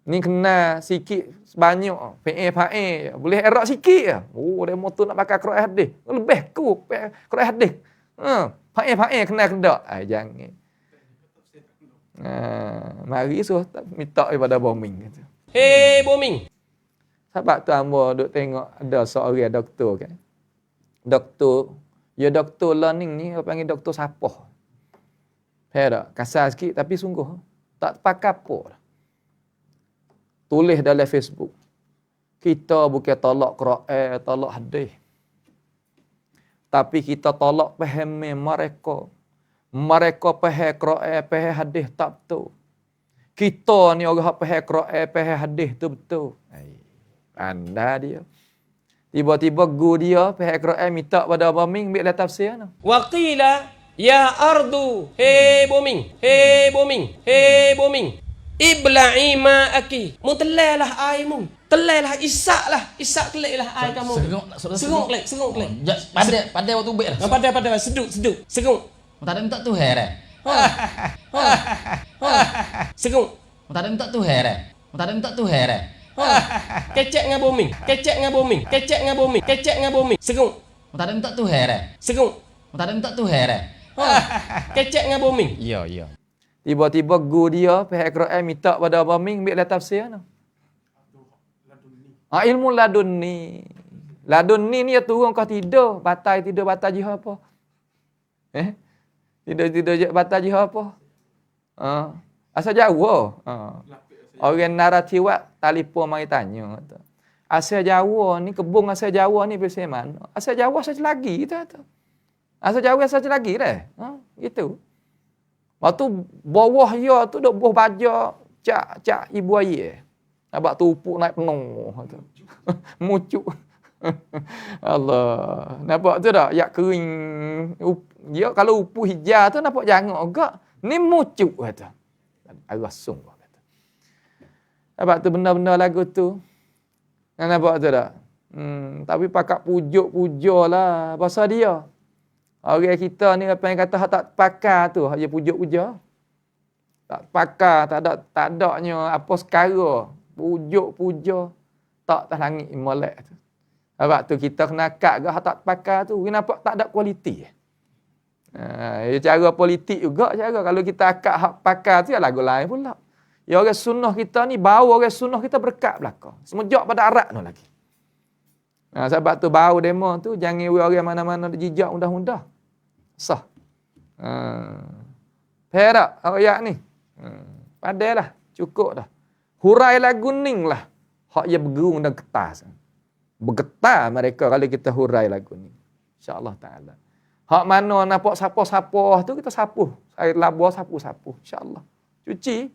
Ni kena sikit sebanyak. PA. Boleh erak sikit je. Oh, demo tu nak pakai Quran hadis. Lebih ku Quran hadis. PA kena. Jangan. Mari minta daripada bombing. Hei bombing. Sebab tu hamba duk tengok ada seorang doktor kan. Doktor learning ni apa panggil doktor sapah. Faham tak? Kasar sikit tapi sungguh tak pakai apa. Tulis dalam Facebook. Kita bukan tolak Quran, tolak hadis. Tapi kita tolak faham mereka. Mereka faham Quran, faham hadis tak betul. Kita ni orang faham Quran, faham hadis tu betul. Anda dia. Tiba-tiba guru dia faham Quran minta pada bombing ambil tafsir tu. Waqila ya ardu. Hei bombing. Hei bombing. Hei bombing. Ibla'i ma'aki. Mu telailah air mu. Telailah, isaklah. Isak keliklah air kamu. Serung kelik. Pandai waktu ubik lah. Pandai. Seduk. Serung. Tak ada minta tu heret. Serung. Tak ada minta tu heret. Kecek dengan bombing. Serung. Tak ada minta tu heret. Serung. Tak ada minta tu heret. Kecek dengan bombing. Ya. Tiba-tiba guru dia faham Quran minta pada bombing ambil tafsir tu. Ilmu ladunni. Ladunni ni turun kau tidur batal jihad apa? Tidur je batal jihad apa? Asal Jawa. Orang naratiwat telefon mari tanya kata. Asal Jawa ni kebun asal Jawa ni bersih mana? Asal Jawa saja lagi kita kata. Asal Jawa saja lagi dah. Gitu. Waktu bawah dia tu duk buah baja cak ibu ayah. Nampak tupuk naik penuh kata. Mucuk. Allah. Nampak tu tak? Yak kering. Dia kalau upu hijau tu nampak jangak agak. Ni mucuk kata. Arasung kata. Nampak tu benda-benda lagu tu. Nampak tu tak? Tapi pakat pujuk-pujuk lah pasal dia. Orang kita ni apa yang kata hak tak pakar tu, hak dia pujuk-pujuk. Tak pakar, tak adanya apa sekara. Pujuk-pujuk tak atas langit molek tu. Sebab tu kita kena kat ke hak tak pakar tu, nampak tak ada kualiti. Cara politik juga cara kalau kita akak hak pakar tu ya lagu lain pula. Ya orang sunnah kita ni bawa orang sunnah kita berkat belakang. Semejak pada arak tu lagi. Sebab tu bau demo tu jangan orang mana-mana jijak mudah-mudah. Sah. Perak ayat ni. Padahlah cukup dah. Hurai lagu ning lah. Hak ia bergerung dan getar. Bergetar mereka kalau kita hurai lagu ni. InsyaAllah ta'ala. Hak mana nampak sapuh-sapuh tu kita sapuh. Air labur sapuh-sapuh. InsyaAllah. Cuci.